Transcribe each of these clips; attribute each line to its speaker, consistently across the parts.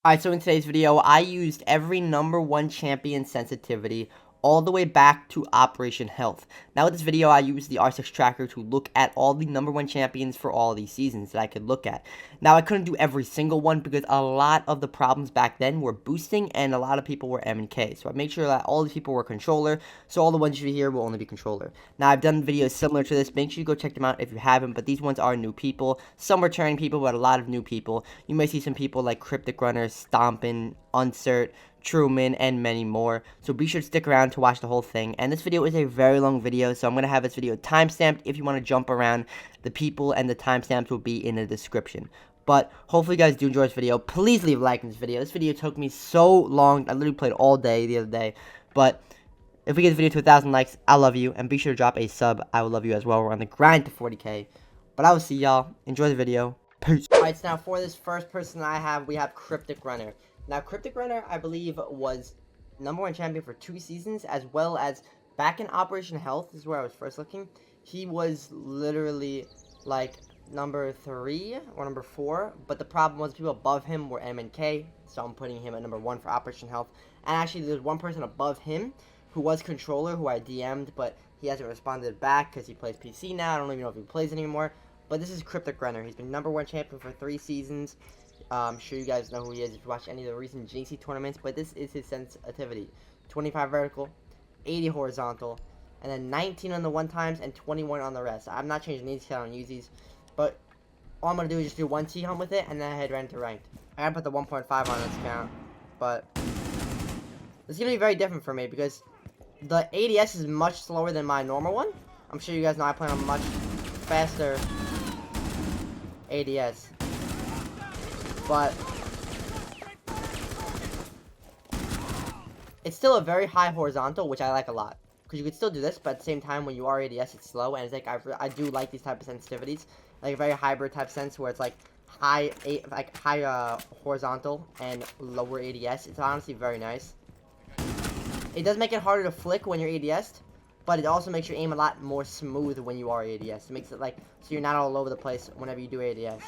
Speaker 1: Alright, so in today's video, I used every #1 champion sensitivity all the way back to Operation Health. Now with this video, I used the R6 tracker to look at all the #1 champions for all these seasons that I could look at. Now I couldn't do every single one because a lot of the problems back then were boosting and a lot of people were M and K. So I made sure that all these people were controller, so all the ones you see here will only be controller. Now I've done videos similar to this, make sure you go check them out if you haven't, but these ones are new people. Some returning people, but a lot of new people. You may see some people like Kryptic Runner, Stompin', Uncert, Truman, and many more. So be sure to stick around to watch the whole thing. And this video is a very long video, so I'm going to have this video timestamped if you want to jump around. The people and the timestamps will be in the description. But hopefully you guys do enjoy this video. Please leave a like in this video. This video took me so long. I literally played all day the other day. But if we get this video to 1,000 likes, I love you. And be sure to drop a sub. I will love you as well. We're on the grind to 40k. But I will see y'all. Enjoy the video. Peace. Alright, so now for this first person I have, we have Kryptic Runner. Now, Kryptic Runner, I believe, was #1 champion for 2 seasons, as well as back in Operation Health, this is where I was first looking, he was literally, like, number 3 or number 4, but the problem was people above him were M and K, so I'm putting him at #1 for Operation Health. And actually, there's one person above him who was controller, who I DM'd, but he hasn't responded back because he plays PC now. I don't even know if he plays anymore, but this is Kryptic Runner. He's been #1 champion for 3 seasons. I'm sure you guys know who he is if you watch any of the recent Jynxzi tournaments, but this is his sensitivity. 25 vertical, 80 horizontal, and then 19 on the 1x and 21 on the rest. I'm not changing these because I don't use these, but all I'm going to do is just do 1 T-hunt with it, and then I head right into ranked. I gotta put the 1.5 on this count, but this is going to be very different for me because the ADS is much slower than my normal one. I'm sure you guys know I play on a much faster ADS. But it's still a very high horizontal, which I like a lot. Because you could still do this, but at the same time, when you are ADS, it's slow. And it's like, I do like these type of sensitivities. Like a very hybrid type sense where it's like high horizontal and lower ADS. It's honestly very nice. It does make it harder to flick when you're ADS, but it also makes your aim a lot more smooth when you are ADS. It makes it like, so you're not all over the place whenever you do ADS.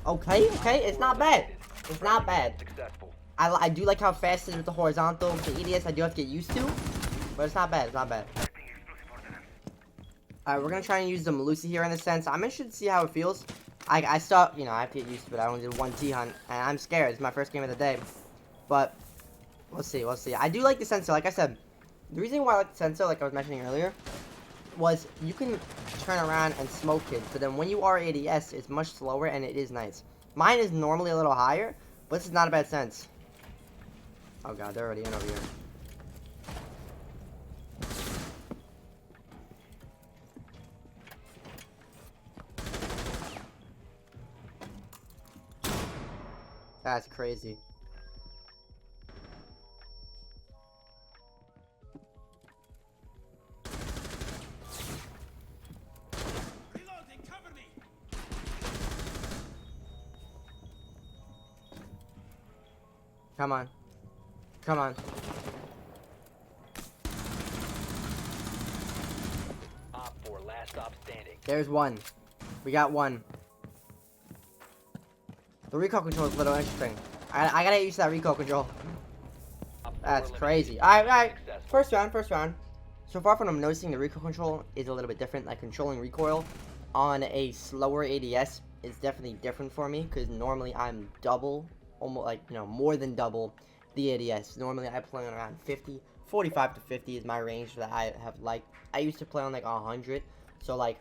Speaker 1: Okay, it's not bad. It's not bad. I do like how fast it is with the horizontal. With the EDS, I do have to get used to, but it's not bad. It's not bad. Alright, we're gonna try and use the Melusi here in the sense. I'm interested to see how it feels. I still, you know, I have to get used to it. I only did 1 T-hunt, and I'm scared. It's my first game of the day, but we'll see. I do like the sensor. Like I said, the reason why I like the sensor, like I was mentioning earlier, was you can turn around and smoke kids, but then when you are ADS, it's much slower and it is nice. Mine is normally a little higher, but this is not a bad sense. Oh god, they're already in over here. That's crazy. Come on. Come on. There's one. We got one. The recoil control is a little interesting. I gotta get used to that recoil control. That's crazy. Alright. First round. So far from I'm noticing the recoil control is a little bit different. Like controlling recoil on a slower ADS is definitely different for me. Because normally I'm double. Almost like, you know, more than double the ADS. Normally I play on around 50, 45 to 50 is my range that I have liked. I used to play on like 100, so like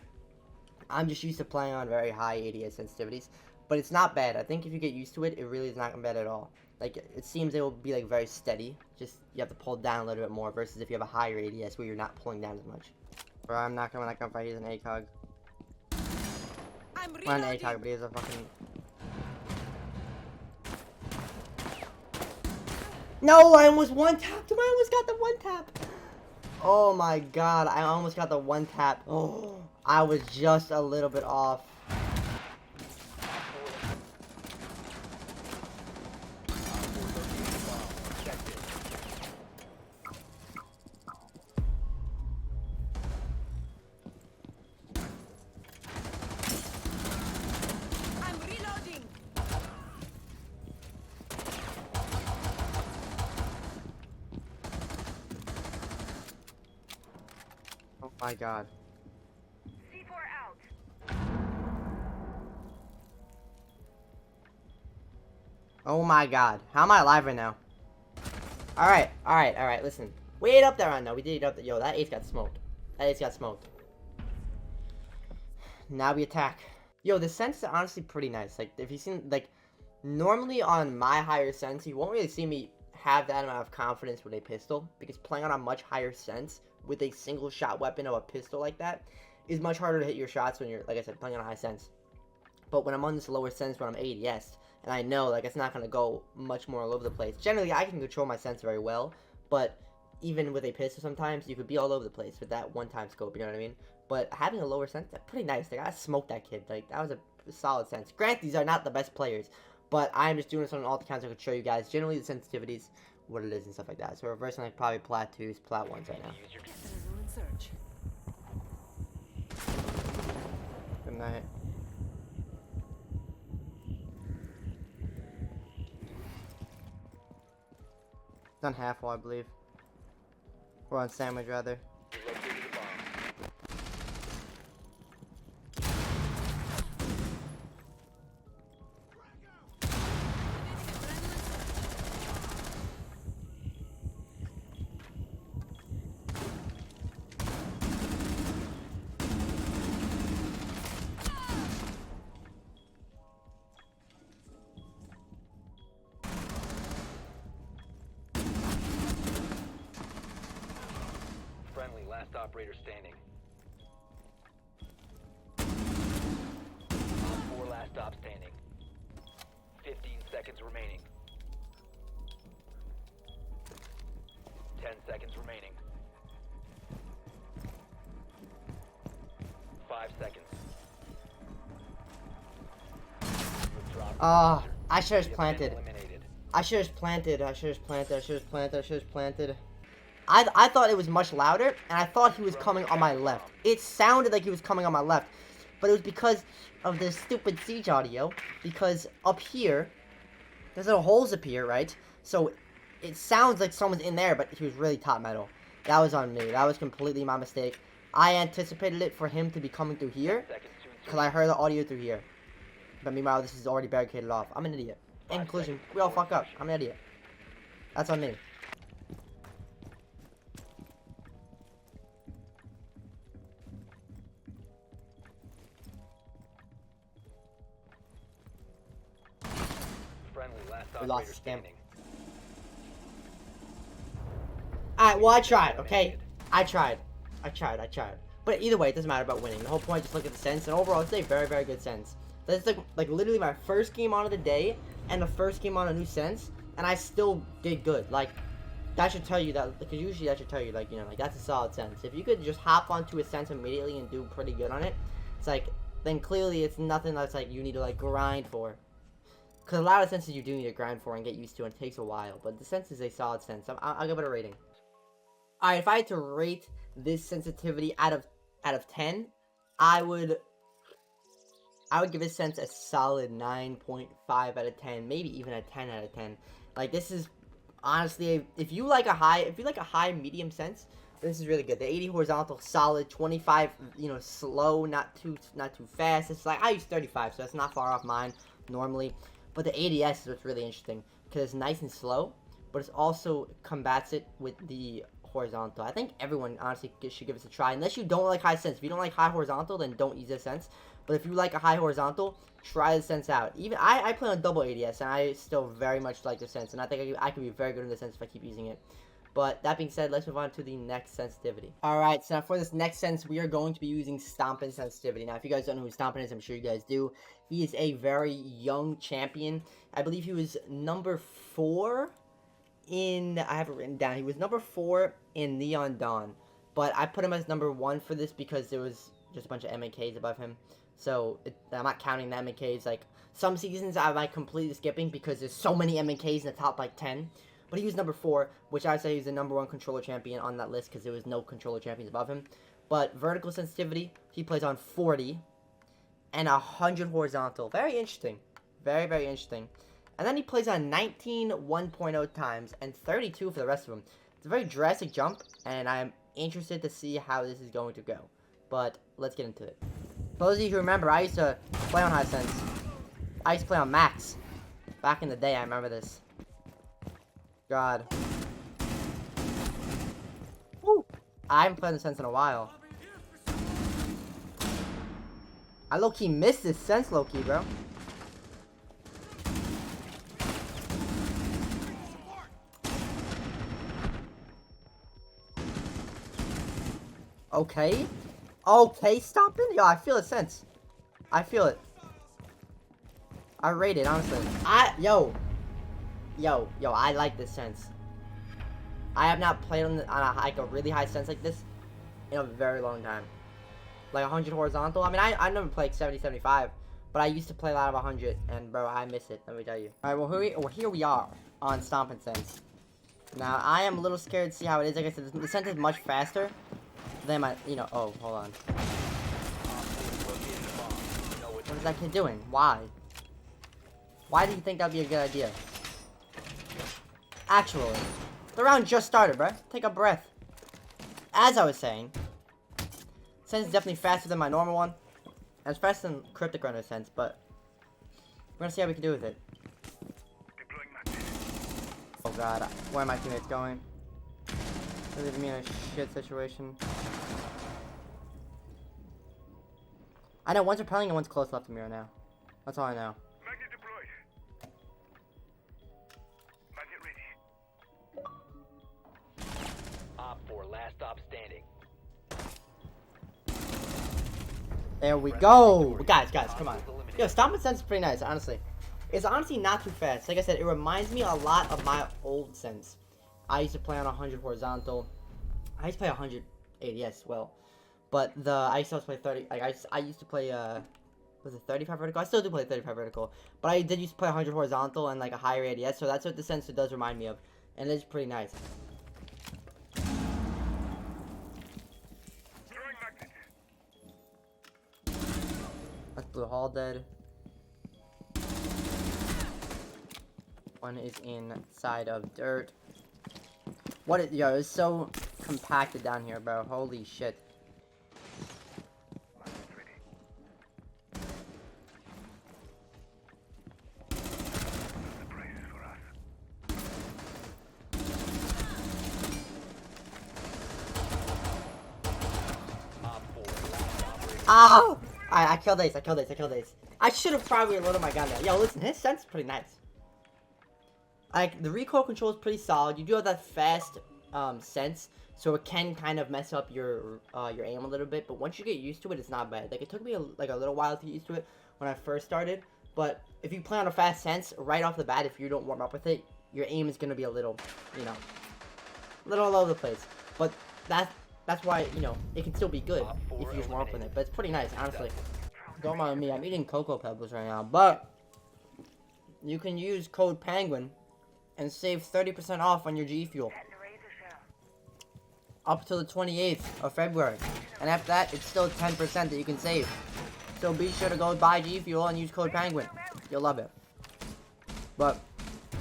Speaker 1: I'm just used to playing on very high ADS sensitivities, but it's not bad. I think if you get used to it, it really is not bad at all. Like it seems it will be like very steady, just you have to pull down a little bit more versus if you have a higher ADS where you're not pulling down as much. Bro, I'm not gonna fight. He's an ACOG. Not an ACOG, but he's a fucking. No, I almost one-tapped him. I almost got the one-tap. Oh my god, I almost got the one-tap. Oh, I was just a little bit off. My God.
Speaker 2: C4 out.
Speaker 1: Oh my God. How am I alive right now? Alright. Listen. We ate up that round, though. We did eat up that. Yo, that ace got smoked. That ace got smoked. Now we attack. Yo, the sense is honestly pretty nice. Like, if you seen, like, normally on my higher sense, you won't really see me have that amount of confidence with a pistol, because playing on a much higher sense with a single shot weapon of a pistol like that is much harder to hit your shots when you're, like I said, playing on a high sense. But when I'm on this lower sense, when I'm ADS, and I know, like, it's not going to go much more all over the place. Generally, I can control my sense very well, but even with a pistol sometimes, you could be all over the place with that one-time scope, you know what I mean? But having a lower sense, that's pretty nice. Like, I smoked that kid. Like, that was a solid sense. Granted, these are not the best players, but I'm just doing this on all the counts I could show you guys. Generally, the sensitivities, what it is and stuff like that. So we're reversing, like, probably plat 2s, plat 1s right now. Good night. It's on half wall, I believe. We're on sandwich, rather.
Speaker 3: Friendly, last operator standing. Four last stop standing. 15 seconds remaining. 10 seconds remaining. 5 seconds.
Speaker 1: I should have planted. I should have planted. I thought it was much louder, and I thought he was coming on my left. It sounded like he was coming on my left, but it was because of the stupid siege audio, because up here, there's little holes up here, right? So, it sounds like someone's in there, but he was really top metal. That was on me. That was completely my mistake. I anticipated it for him to be coming through here, because I heard the audio through here. But meanwhile, this is already barricaded off. I'm an idiot. In conclusion, we all fuck up. I'm an idiot. That's on me. We lost this game. Alright, well, I tried, okay? I tried. But either way, it doesn't matter about winning. The whole point is just look at the sense, and overall, it's a very, very good sense. That's like literally my first game on of the day, and the first game on a new sense, and I still did good. Like, that should tell you that, because usually that should tell you, like, you know, like, that's a solid sense. If you could just hop onto a sense immediately and do pretty good on it, it's like, then clearly it's nothing that's, like, you need to, like, grind for. Because a lot of senses you do need to grind for and get used to, and it takes a while. But the sense is a solid sense. I'll give it a rating. Alright, if I had to rate this sensitivity out of 10, I would give this sense a solid 9.5 out of 10, maybe even a 10 out of 10. Like, this is honestly, if you like a high medium sense, this is really good. The 80 horizontal, solid. 25, you know, slow, not too fast. It's like, I use 35, so that's not far off mine normally. But the ADS is what's really interesting, because it's nice and slow, but it's also combats it with the horizontal. I think everyone honestly should give this a try, unless you don't like high sense. If you don't like high horizontal, then don't use this sense. But if you like a high horizontal, try the sense out. Even I play on double ADS, and I still very much like the sense, and I think I could be very good in the sense if I keep using it. But that being said, let's move on to the next sensitivity. Alright, so now for this next sense, we are going to be using Stompin' sensitivity. Now, if you guys don't know who Stompin' is, I'm sure you guys do. He is a very young champion. I believe he was number 4 in... I have it written down. He was number 4 in Neon Dawn. But I put him as number 1 for this because there was just a bunch of MKs above him. So, I'm not counting the MKs. Like, some seasons I might completely skipping because there's so many MKs in the top, like, 10. But he was number 4, which I would say he's the number 1 controller champion on that list because there was no controller champions above him. But vertical sensitivity, he plays on 40 and 100 horizontal. Very interesting. Very, very interesting. And then he plays on 19 1.0 times and 32 for the rest of them. It's a very drastic jump, and I'm interested to see how this is going to go. But let's get into it. For those of you who remember, I used to play on high sense. I used to play on max. Back in the day, I remember this. God. Woo! I haven't played the sense in a while. I low-key missed this sense low-key, bro. Okay. Okay, stop it. Yo, I feel it, Sense. I feel it. I rate it, honestly. Yo, I like this Sense. I have not played on a really high Sense like this in a very long time. Like 100 horizontal. I mean, I never played 70, 75, but I used to play a lot of 100, and bro, I miss it. Let me tell you. All right, well, here we are on Stomping Sense. Now, I am a little scared to see how it is. Like I said, the Sense is much faster than my, oh, hold on. What is that kid doing? Why? Why do you think that'd be a good idea? Actually, the round just started, bruh. Take a breath. As I was saying, Sense is definitely faster than my normal one. And it's faster than Kryptic Runner Sense, but we're gonna see how we can do with it. Oh god, where are my teammates going? They're leaving me in a shit situation. I know one's repelling and one's close left of me right now. That's all I know.
Speaker 2: Magnet deployed. Magnet ready.
Speaker 3: Op 4, last stop standing.
Speaker 1: There we go! Guys, come on. Yo, Stomping Sense is pretty nice, honestly. It's honestly not too fast. Like I said, it reminds me a lot of my old Sense. I used to play on 100 horizontal. I used to play 100 ADS, well. But I used to always play 30. Like, I used to play, was it 35 vertical? I still do play 35 vertical. But I did used to play 100 horizontal and, like, a higher ADS. So that's what the Sense does remind me of. And it's pretty nice.
Speaker 2: Throwing magnet.
Speaker 1: That's Blue Hall dead. One is inside of dirt. Yo, it's so compacted down here, bro. Holy shit.
Speaker 2: Magnet ready. Surprises for us.
Speaker 3: Op 4, last operator.
Speaker 1: Oh! I killed Ace. I should have probably loaded my gun there. Yo, listen, his sense is pretty nice. Like, the recoil control is pretty solid. You do have that fast sense, so it can kind of mess up your aim a little bit. But once you get used to it, it's not bad. Like, it took me a little while to get used to it when I first started. But if you play on a fast sense right off the bat, if you don't warm up with it, your aim is gonna be a little, a little all over the place. But that's why it can still be good if you just warm up with it. But it's pretty nice, honestly. Don't mind me. I'm eating Cocoa Pebbles right now, but you can use code Penguin and save 30% off on your G Fuel
Speaker 2: Setting the razor shell.
Speaker 1: up till the 28th of February. And after that, it's still 10% that you can save. So be sure to go buy G Fuel and use code Penguin. You'll love it. But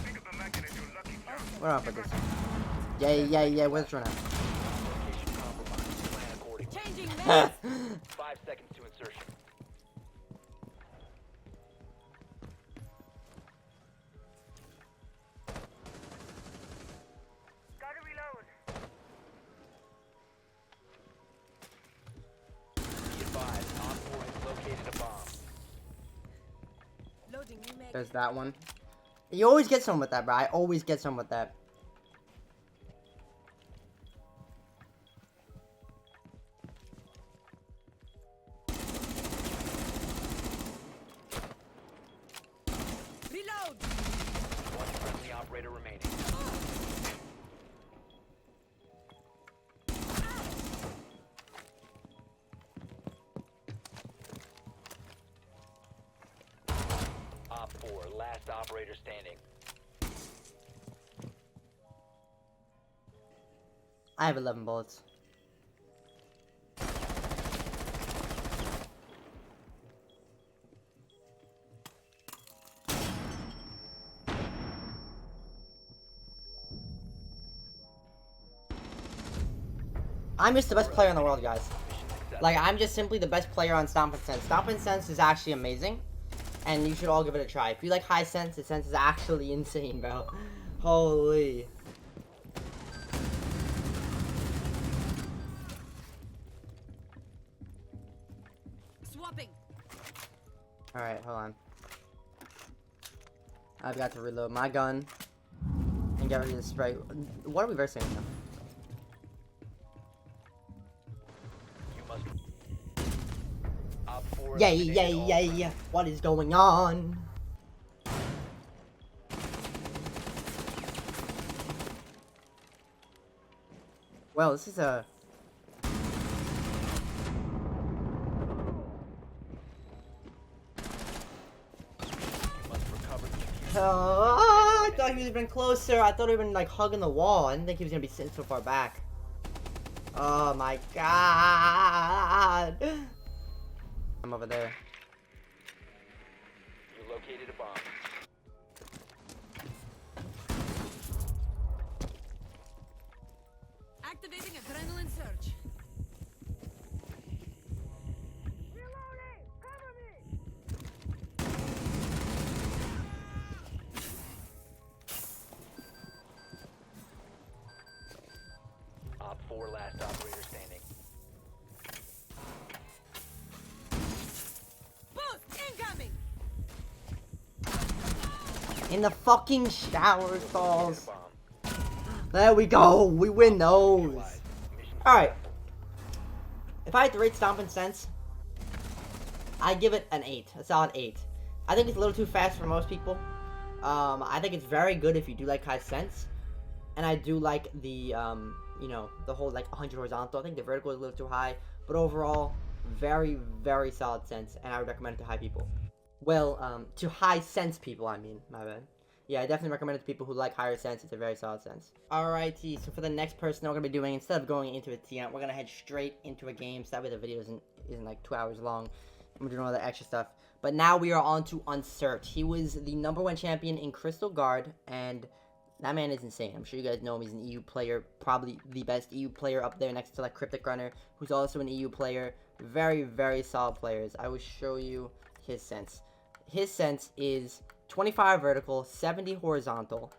Speaker 2: Pick up the magnet and you're lucky charm.
Speaker 1: where do I put this? Yeah. Where's this run
Speaker 3: Location compromised. Plan accordingly.
Speaker 4: Changing
Speaker 1: at?
Speaker 3: 5 seconds to insertion.
Speaker 2: Gotta reload.
Speaker 3: Be advised, Op 4 has located a bomb.
Speaker 4: Loading new mag.
Speaker 1: There's that one. You always get some with that, bro. I always get some with that.
Speaker 4: Reload.
Speaker 3: One friendly operator remaining. Op 4, last operator standing.
Speaker 1: I have 11 bullets. I'm just the best player in the world, guys. Like, I'm just simply the best player on Stomp and Sense. Stomp and Sense is actually amazing, and you should all give it a try. If you like high sense, the sense is actually insane, bro. Holy.
Speaker 4: Swapping.
Speaker 1: Alright, hold on. I've got to reload my gun and get ready to spray. What are we versing now?
Speaker 3: You must. Op 4
Speaker 1: Yay,
Speaker 3: eliminated
Speaker 1: yay,
Speaker 3: all
Speaker 1: yay. What is going on? Well, this is a...
Speaker 3: You must recover the diffuser.
Speaker 1: Oh, I thought he would have been closer. I thought he would have been like hugging the wall. I didn't think he was gonna be sitting so far back. Oh my god. I'm over there.
Speaker 3: You located a bomb.
Speaker 4: Activating adrenaline surge.
Speaker 2: Reloading! Cover me!
Speaker 3: Op 4 last operator standing.
Speaker 4: Boost incoming.
Speaker 1: In the fucking shower stalls.
Speaker 3: Bomb.
Speaker 1: There we go. We win those.
Speaker 3: Neutralized. Mission
Speaker 1: Alright.
Speaker 3: successful.
Speaker 1: If I had to rate Stomp and Sense, I give it an 8. A solid 8. I think it's a little too fast for most people. I think it's very good if you do like high sense. And I do like the, you know, the whole like 100 horizontal. I think the vertical is a little too high. But overall, very, very solid sense. And I would recommend it to high people. Well, to high sense people, I mean. My bad. Yeah, I definitely recommend it to people who like higher sense. It's a very solid sense. Alrighty, so for the next person that we're going to be doing, instead of going into a TM, we're going to head straight into a game. So that way the video isn't like 2 hours long. We're doing all the extra stuff. But now we are on to Uncert. He was the #1 champion in Crystal Guard, and that man is insane. I'm sure you guys know him. He's an EU player, probably the best EU player up there next to like Kryptic Runner, who's also an EU player. Very, very solid players. I will show you his sense. His sense is 25 vertical, 70 horizontal,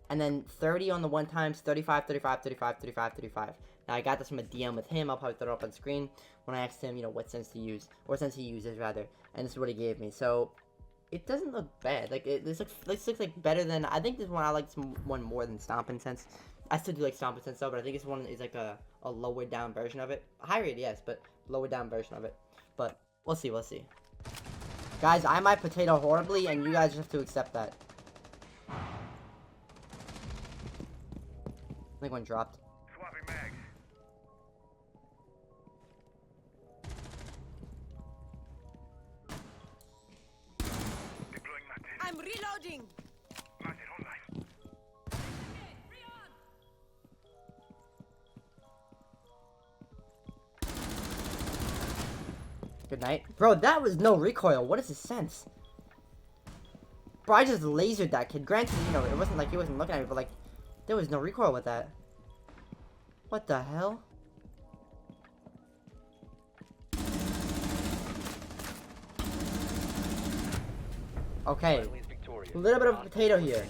Speaker 1: and then 30 on the one times, 35, 35, 35, 35, 35. Now, I got this from a DM with him. I'll probably throw it up on screen when I asked him, you know, what sense to use, or sense he uses, rather. And this is what he gave me. So, it doesn't look bad. Like, this looks like better than, I think this one, I like this one more than Stompin' Sense. I still do like Stompin' Sense though, but I think this one is like a lowered down version of it. High rate, yes, but lowered down version of it. But, we'll see, we'll see. Guys, I might potato horribly, and you guys just have to accept that. I think one dropped.
Speaker 2: Swapping mags. Deploying Martin.
Speaker 4: I'm reloading.
Speaker 2: Martin online.
Speaker 1: Good night. Bro, that was no recoil. What is his sense? Bro, I just lasered that kid. Granted, you know, it wasn't like he wasn't looking at me, but like, there was no recoil with that. What the hell? Okay.
Speaker 3: Friendly is victorious.
Speaker 1: A little bit of a potato here.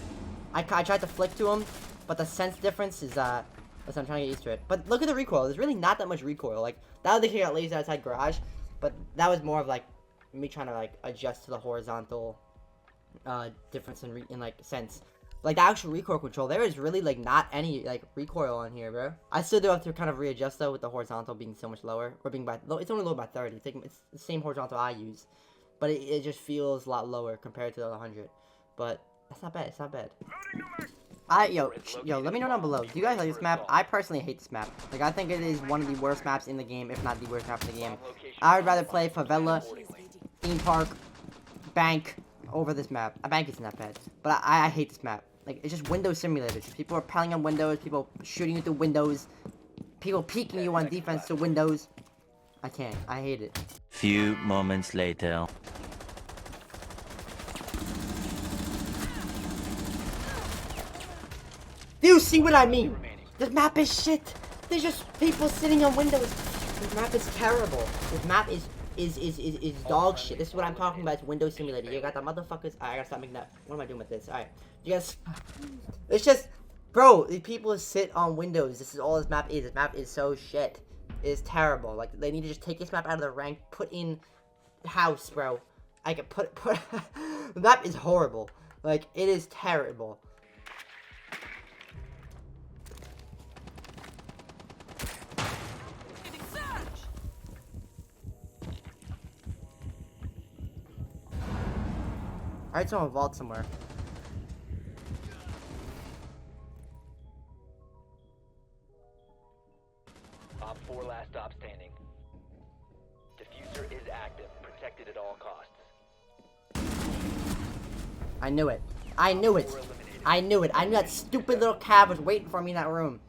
Speaker 1: I tried to flick to him, but the sense difference is, I'm trying to get used to it. But look at the recoil. There's really not that much recoil. Like, that other kid got lasered outside garage, but that was more of, like, me trying to, like, adjust to the horizontal, difference in like, sense. Like, the actual recoil control, there is really, like, not any, like, recoil on here, bro. I still do have to kind of readjust, though, with the horizontal being so much lower. Or being by, it's only low by 30. It's the same horizontal I use. But it just feels a lot lower compared to the 100. But that's not bad. It's not bad.
Speaker 2: Loading new mag.
Speaker 1: Yo, let me know down below. Do you guys like this map? I personally hate this map. Like, I think it is one of the worst maps in the game, if not the worst map in the game. I would rather play Favela, Theme Park, Bank over this map. A Bank isn't that bad. But I hate this map. Like, it's just window simulators. People are piling on windows, people shooting you through windows, people peeking you on defense to windows. I can't. I hate it.
Speaker 5: Few moments later.
Speaker 1: Do you see what I mean? This map is shit. There's just people sitting on windows. This map is terrible. This map is dog shit. This is what I'm talking about. It's Windows Simulator. You got the motherfuckers. Alright, I gotta stop making that. What am I doing with this? Alright. You guys. It's just. Bro, these people sit on windows. This is all this map is. This map is so shit. It's terrible. Like, they need to just take this map out of the rank, put in house, bro. I can put. The map is horrible. Like, it is terrible. Alright, so I'm a vault somewhere.
Speaker 3: Op 4 last stop standing. Diffuser is active, protected at all costs.
Speaker 1: I knew it. I knew it. I knew it. I knew that stupid little cab was waiting for me in that room.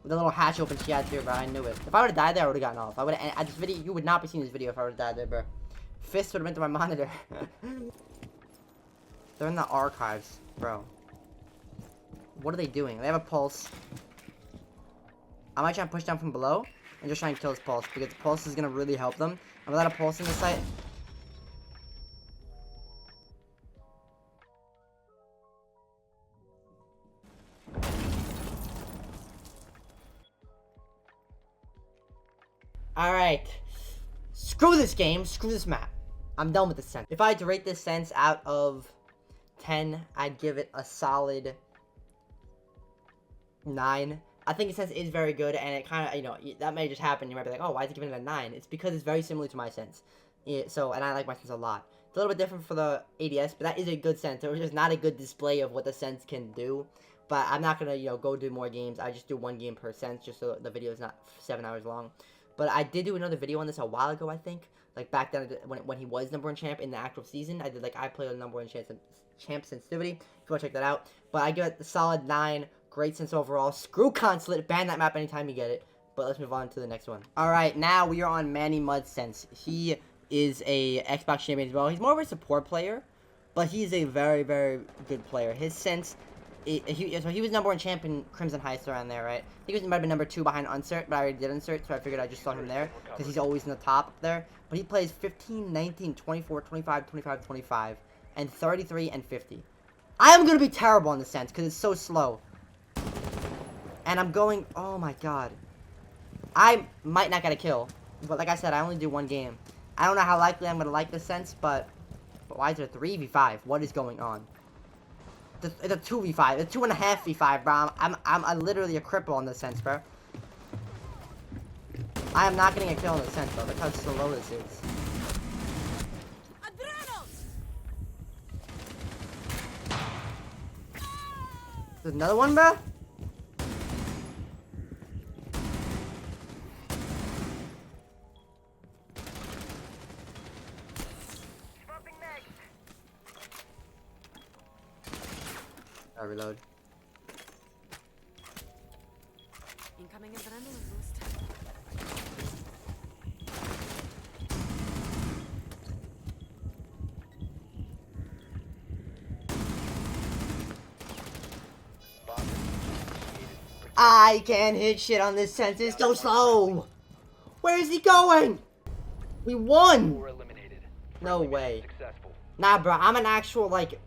Speaker 1: With the little hatch open she had here, bro. I knew it. If I would've died there, I would've gotten off. I would've. At this video, you would not be seeing this video if I would've died there, bro. Fist would've been to my monitor. They're in the archives, bro. What are they doing? They have a pulse. I might try and push down from below and just try and kill this pulse because the pulse is gonna really help them. I'm without a pulse in this site. Alright. Screw this game. Screw this map. I'm done with this Sens. If I had to rate this Sens out of 10, I'd give it a solid 9. I think the Sens is very good, and it kind of, you know, that may just happen. You might be like, oh, why is he giving it a 9? It's because it's very similar to my Sens. And I like my Sens a lot. It's a little bit different for the ADS, but that is a good Sens. It was just not a good display of what the Sens can do. But I'm not going to, you know, go do more games. I just do 1 game per Sens, just so the video is not 7 hours long. But I did do another video on this a while ago, I think. Like, back then, when he was #1 champ in the actual season. I did, like, I play with #1 champ sensitivity. If you want to check that out. But I give it a solid 9. Great Sens overall. Screw Consulate. Ban that map anytime you get it. But let's move on to the next one. Alright, now we are on Manny Mud Sens. He is a Xbox champion as well. He's more of a support player. But he's a very, very good player. His Sens... So he was #1 champ in Crimson Heist around there, right? I think he might have been #2 behind Uncert, but I already did Uncert, so I figured I just saw him there, because he's always in the top there. But he plays 15, 19, 24, 25, 25, 25, and 33 and 50. I am going to be terrible on the Sens, because it's so slow. And I'm going, oh my god. I might not get a kill, but like I said, I only do 1 game. I don't know how likely I'm going to like the Sens, but why is it a 3v5? What is going on? It's a 2v5. It's 2.5v5, bro. I'm literally a cripple on this Sens, bro. I am not getting a kill in this Sens, bro. Look how slow this is. There's another one, bro? I reload.
Speaker 4: Incoming adrenaline boost.
Speaker 1: I can't hit shit on this Sens. It's so slow. Where is he going? We won.
Speaker 3: 4 eliminated.
Speaker 1: No
Speaker 3: Friendly
Speaker 1: way.
Speaker 3: mission Successful.
Speaker 1: Nah, bro. I'm an actual, like,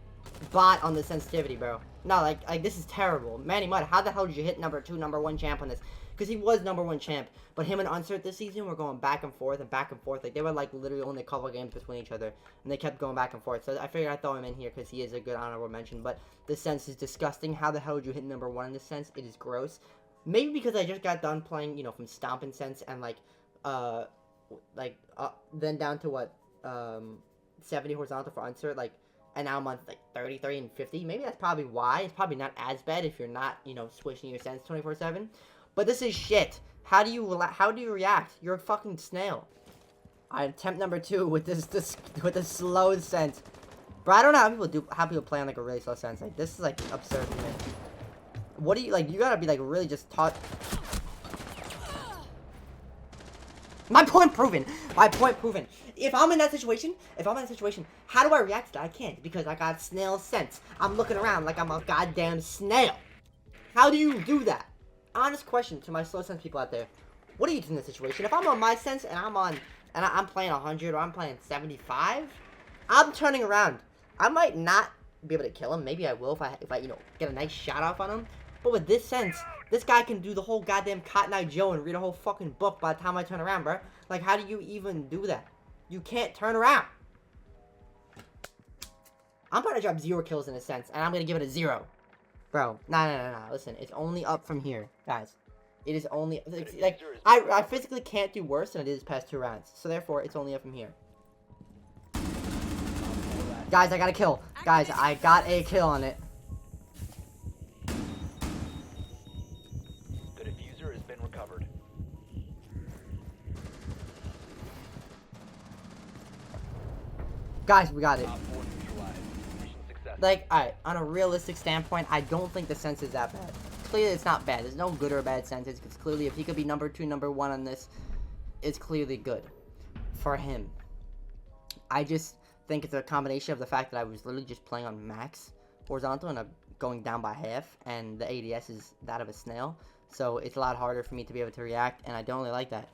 Speaker 1: bot on the sensitivity, bro. No, like this is terrible. Manny Mud, how the hell did you hit #2, #1 champ on this? Because he was #1 champ, but him and Uncert this season were going back and forth and back and forth. Like, they were, like, literally only a couple games between each other, and they kept going back and forth. So I figured I'd throw him in here because he is a good honorable mention, but this Sens is disgusting. How the hell did you hit #1 in this Sens? It is gross. Maybe because I just got done playing, you know, from Stompin' Sens and, like, then down to, what, 70 horizontal for Uncert, like, and now I'm on, like, 33 and 50. Maybe that's probably why. It's probably not as bad if you're not, you know, switching your Sens 24/7. But this is shit. How do you react? You're a fucking snail. I attempt #2 with with this slow Sens. Bro, I don't know how people play on, like, a really slow Sens. Like, this is, like, absurd to me. What do you, like, you gotta be, like, really just taught. My point proven. My point proven. If I'm in that situation, how do I react to that? I can't, because I got snail Sens. I'm looking around like I'm a goddamn snail. How do you do that? honest question to my slow sense people out there. What do you do in this situation? If I'm on my sense and I'm playing 100 or I'm playing 75, I'm turning around. I might not be able to kill him. Maybe I will if I get a nice shot off on him. But with this sense, this guy can do the whole goddamn Cotton Eye Joe and read a whole fucking book by the time I turn around, bro. Like, how do you even do that? You can't turn around. I'm going to drop 0 kills in a sense, and I'm going to give it a 0. Bro, no. Listen, it's only up from here, guys. It is only... Like, I physically can't do worse than I did this past 2 rounds. So, therefore, it's only up from here. Guys, I got a kill. Guys, I got a kill on it.
Speaker 3: The diffuser has been recovered.
Speaker 1: Guys, we got it.
Speaker 3: Op 4 neutralized. Mission successful.
Speaker 1: Like, alright, on a realistic standpoint, I don't think the sense is that bad. Clearly, it's not bad. There's no good or bad sense. It's clearly, if he could be number 2, number 1 on this, it's clearly good for him. I just think it's a combination of the fact that I was literally just playing on max horizontal and I'm going down by half, and the ADS is that of a snail. So it's a lot harder for me to be able to react, and I don't really like that.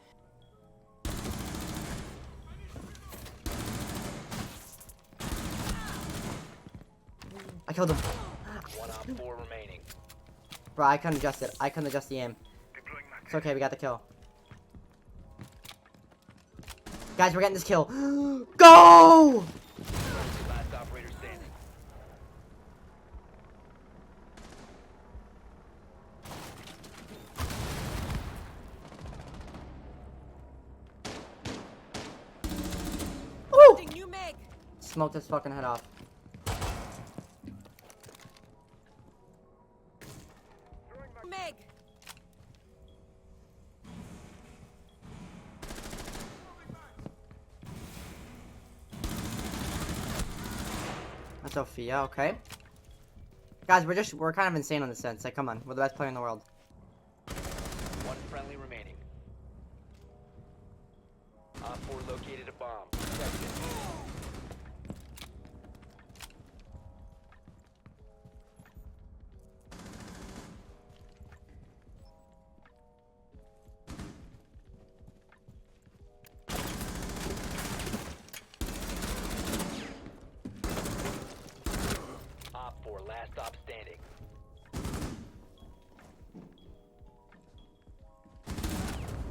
Speaker 1: I killed him.
Speaker 3: 1 Op 4 remaining.
Speaker 1: Bro, I couldn't adjust it. I couldn't adjust the aim.
Speaker 2: Deploying mag.
Speaker 1: It's okay, we got the kill. Guys, we're getting this kill. Go!
Speaker 3: Last operator standing.
Speaker 1: Woo!
Speaker 4: New Meg.
Speaker 1: Smoke this fucking head off.
Speaker 4: Meg.
Speaker 1: That's Sophia, okay. Guys, we're kind of insane on this sense. Like, come on, we're the best player in the world.
Speaker 3: 1 friendly remaining. Op 4 located a bomb. Protect it. Op 4 last stop standing.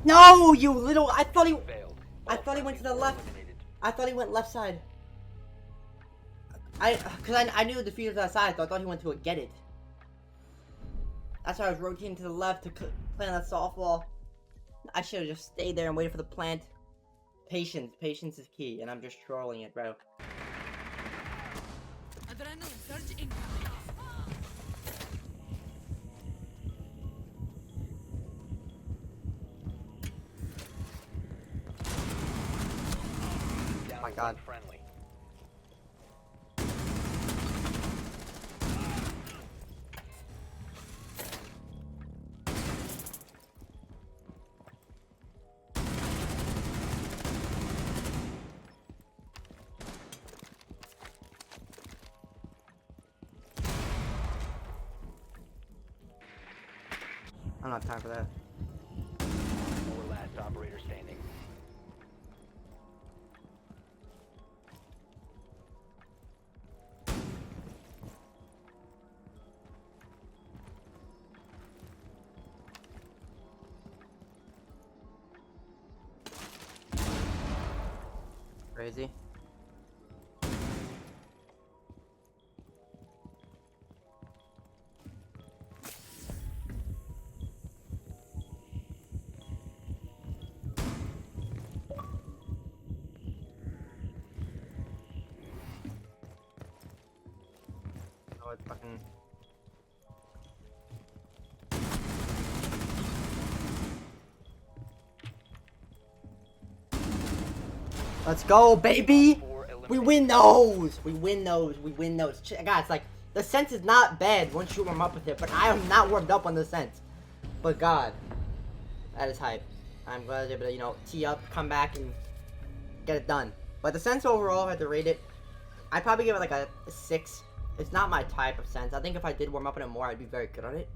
Speaker 1: No, you little! I thought he went to the
Speaker 3: All
Speaker 1: left.
Speaker 3: eliminated.
Speaker 1: I thought he went left side. Cause I knew the defeater was that side, so I thought he went to get it. That's why I was rotating to the left to plant that softball. I should have just stayed there and waited for the plant. Patience is key, and I'm just trolling it, bro.
Speaker 4: Adrenaline surge incoming.
Speaker 3: Down
Speaker 1: my
Speaker 3: to
Speaker 1: God.
Speaker 3: 1 friendly.
Speaker 1: I don't have time for that.
Speaker 3: 4 last operator standing.
Speaker 1: Crazy. Oh, it's fucking... Let's go, baby!
Speaker 3: 4
Speaker 1: We
Speaker 3: eliminated.
Speaker 1: win those! We win those. Guys, like, the sense is not bad once you warm up with it, but I am not warmed up on the sense. But God, that is hype. I'm glad I was able to, you know, tee up, come back, and get it done. But the sense overall, if I had to rate it, I'd probably give it like a 6. It's not my type of sense. I think if I did warm up on it more, I'd be very good on it.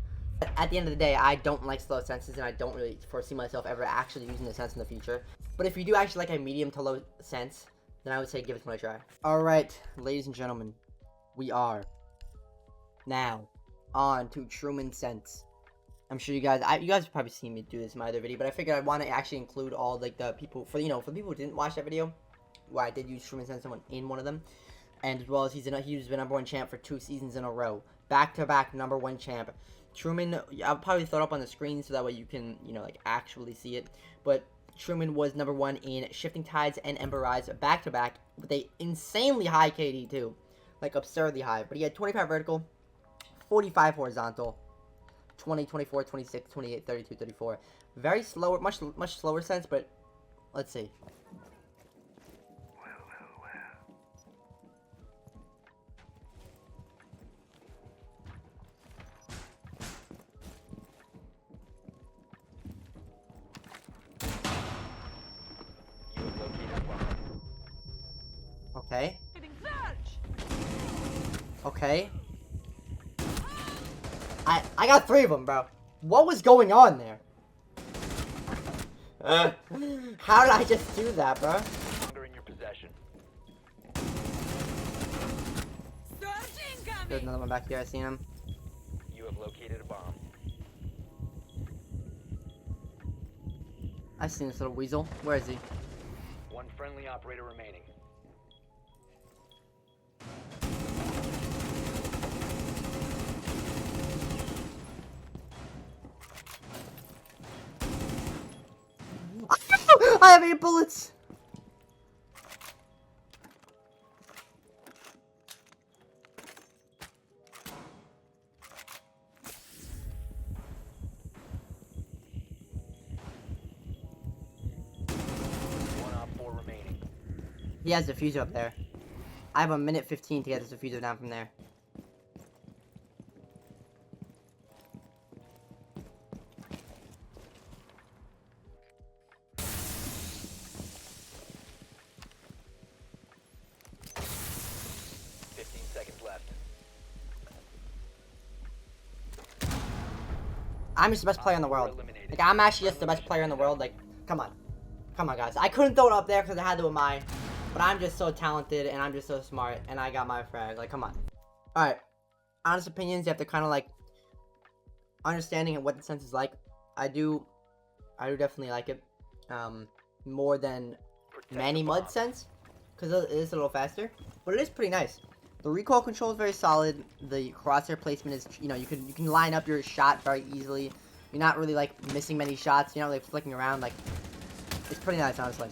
Speaker 1: At the end of the day, I don't like slow senses, and I don't really foresee myself ever actually using the sense in the future. But if you do actually like a medium to low sense, then I would say give it a try. Alright, ladies and gentlemen, we are now on to Truman Sense. I'm sure you guys have probably seen me do this in my other video, but I figured I want to actually include all like the people for the people who didn't watch that video, where I did use Truman Sense in one of them, and as well as he was the #1 champ for 2 seasons in a row, back-to-back #1 champ. Truman, I'll probably throw it up on the screen so that way you can like actually see it. But Truman was #1 in Shifting Tides and Ember Rise back-to-back with a insanely high KD too, like absurdly high. But he had 25 vertical, 45 horizontal, 20, 24, 26, 28, 32, 34. Very slower, much slower sense, but let's see.
Speaker 3: You have located a bomb.
Speaker 1: Okay. Okay. I got 3 of them, bro. What was going on there? How did I just do that, bro?
Speaker 3: Longer in your possession.
Speaker 4: Surge incoming!
Speaker 1: There's another one back here. I seen him.
Speaker 3: You have located a bomb.
Speaker 1: I seen this little weasel. Where is he?
Speaker 3: One friendly operator remaining.
Speaker 1: I have 8 bullets.
Speaker 3: One op 4 remaining.
Speaker 1: He has a diffuser up there. I have a minute 15 to get this diffuser down from there. I'm just the best player in the world. Like, I'm actually just the best player in the world. Like, come on. Come on, guys. I couldn't throw it up there because I had to with mine. But I'm just so talented, and I'm just so smart, and I got my frag. Like, come on. Alright. Honest opinions, you have to kind of, like, understanding what the sense is like. I do definitely like it. More than many mud sense. Because it is a little faster. But it is pretty nice. The recoil control is very solid. The crosshair placement is, you can line up your shot very easily. You're not really, like, missing many shots. You're not, like, flicking around. Like, it's pretty nice, honestly.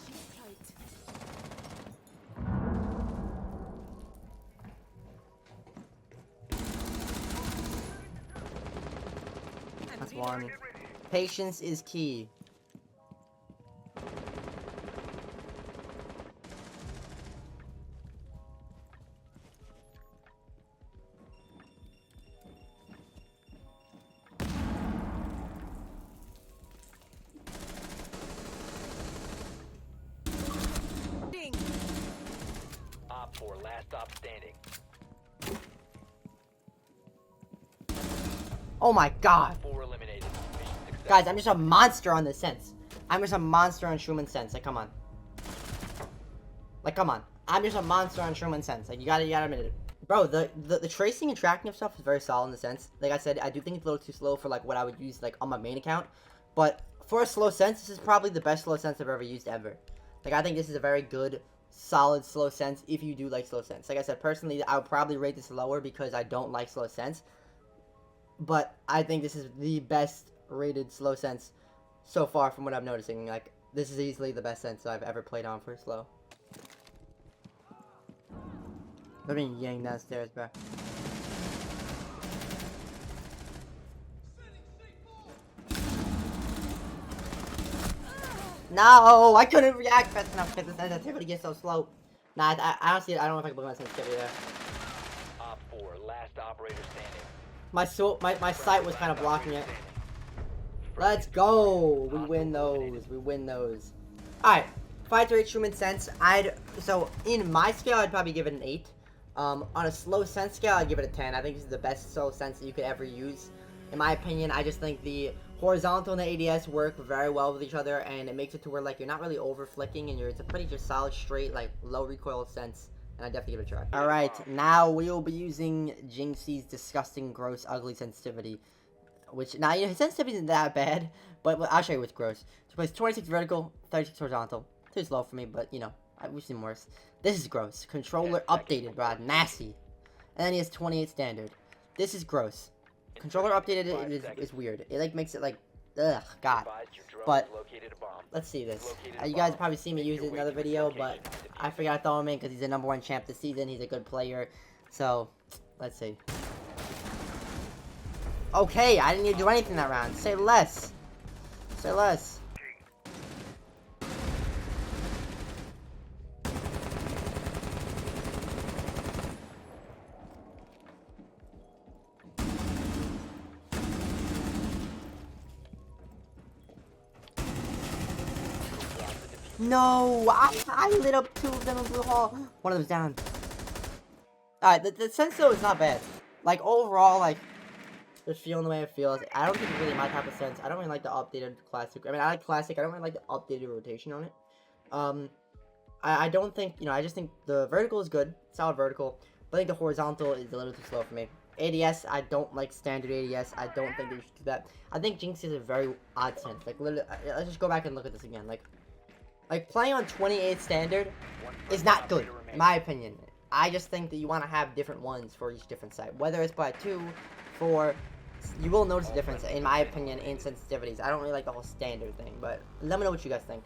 Speaker 1: That's one. Patience is key.
Speaker 3: Op 4, last stop standing.
Speaker 1: Oh my god.
Speaker 3: 4 eliminated. Mission success.
Speaker 1: Guys, I'm just a monster on this sense. I'm just a monster on Truman sense. Like, come on. Like, come on. I'm just a monster on Truman sense. Like, you gotta admit it. Bro, the tracing and tracking of stuff is very solid in the sense. Like I said, I do think it's a little too slow for, like, what I would use, like, on my main account. But for a slow sense, this is probably the best slow sense I've ever used ever. Like, I think this is a very good, solid slow sense if you do like slow sense. Like I said, personally, I would probably rate this lower because I don't like slow sense. But I think this is the best rated slow sense so far from what I'm noticing. Like, this is easily the best sense I've ever played on for slow. They're being yanked downstairs, bro. No, I couldn't react fast enough because the sensitivity gets so slow. Nah, I honestly, I don't know if I can put my sensitivity there.
Speaker 3: Op 4, last operator standing.
Speaker 1: My sight was kind of blocking it. Let's go! We win those. We win those. Alright. 5 to 8 Truman sense. So, in my scale, I'd probably give it an 8. On a slow sense scale, I'd give it a 10. I think this is the best slow sense that you could ever use. In my opinion, I just think the horizontal and the ADS work very well with each other, and it makes it to where like you're not really over flicking, and it's a pretty just solid straight like low recoil sense. And I definitely give it a try. All right, now we will be using Jynxzi's disgusting, gross, ugly sensitivity. Which now his sensitivity isn't that bad, but I'll show you what's gross. So plays 26 vertical, 36 horizontal. Too slow for me, but you know we've seen worse. This is gross. Controller updated, bro, nasty. And then he has 28 standard. This is gross. Controller updated is weird. It like makes it like, ugh, god. But let's see this. You guys probably see me use it in another video, but I figured I'd throw him in because he's the #1 champ this season. He's a good player. So let's see. Okay, I didn't need to do anything that round. Say less. Say less. No, I lit up 2 of them in blue hall. One of them's down. Alright, the sense though is not bad. Like overall, like just feeling the way it feels. I don't think it's really my type of sense. I don't really like the updated classic. I mean, I like classic. I don't really like the updated rotation on it. I don't think, you know, I just think the vertical is good. Solid vertical. But I think the horizontal is a little too slow for me. ADS, I don't like standard ADS. I don't think they should do that. I think Jynxzi is a very odd sense. Like, literally, let's just go back and look at this again. Like playing on 28 standard is not good, in my opinion. I just think that you want to have different ones for each different site. Whether it's by 2, 4, you will notice a difference, in my opinion, in sensitivities. I don't really like the whole standard thing, but let me know what you guys think.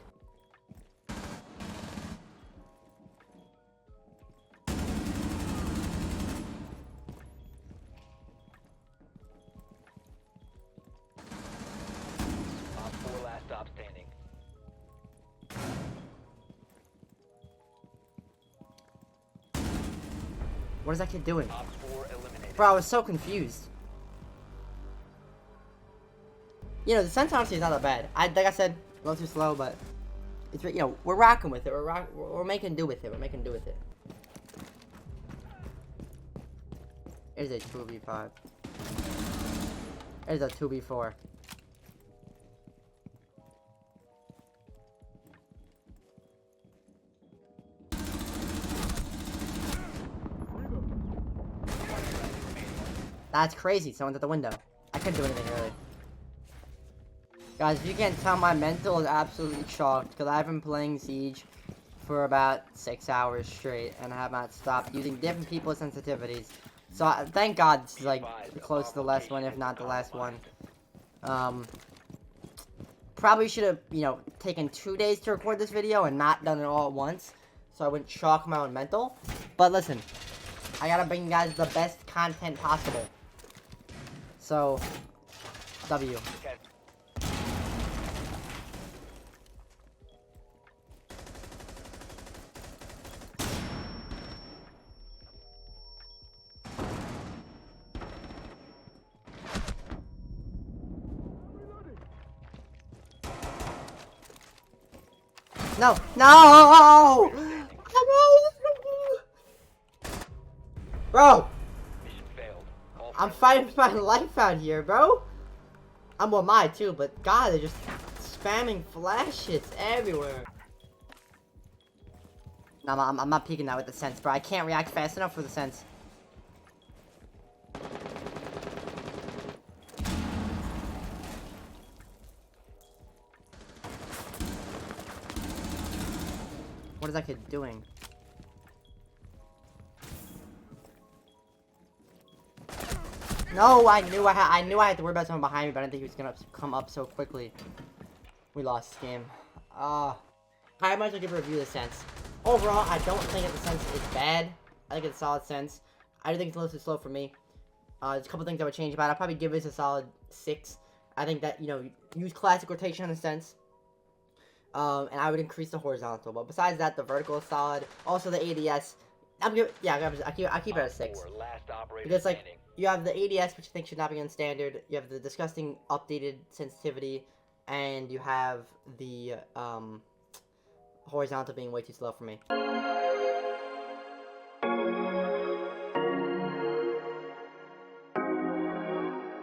Speaker 3: Op 4 last stop standing.
Speaker 1: What is that kid doing?
Speaker 3: Op 4 eliminated.
Speaker 1: Bro, I was so confused. You know, the sense honestly is not that bad. Like I said, a little too slow, but it's, you know, we're rocking with it. We're making do with it. We're making do with it. It is a 2v5. It is a 2v4. That's crazy. Someone's at the window. I couldn't do anything really. Guys, if you can't tell, my mental is absolutely shocked because I've been playing Siege for about 6 hours straight and I have not stopped using different people's sensitivities. So thank God this is like close to the last one, if not the last one. Probably should have, you know, taken 2 days to record this video and not done it all at once, so I wouldn't shock my own mental. But listen, I gotta bring you guys the best content possible. So, W. No! No! Bro!
Speaker 3: Mission failed. All
Speaker 1: I'm fighting for my life out here, bro. I'm with mine too, but God, they're just spamming flash hits everywhere. No, I'm not peeking that with the sense, bro. I can't react fast enough for the sense. What is that kid doing? No, I knew I had to worry about someone behind me, but I didn't think he was gonna come up so quickly. We lost this game. I might as well give a review of the sense. Overall, I don't think that the sense is bad. I think it's a solid sense. I do think it's a little too slow for me. There's a couple things I would change about it. I'd probably give this a solid 6. I think that, you know, use classic rotation on the sense. And I would increase the horizontal. But besides that, the vertical is solid. Also, the ADS. I keep it at a 6. Because, like, you have the ADS, which I think should not be on standard. You have the disgusting updated sensitivity. And you have the horizontal being way too slow for me.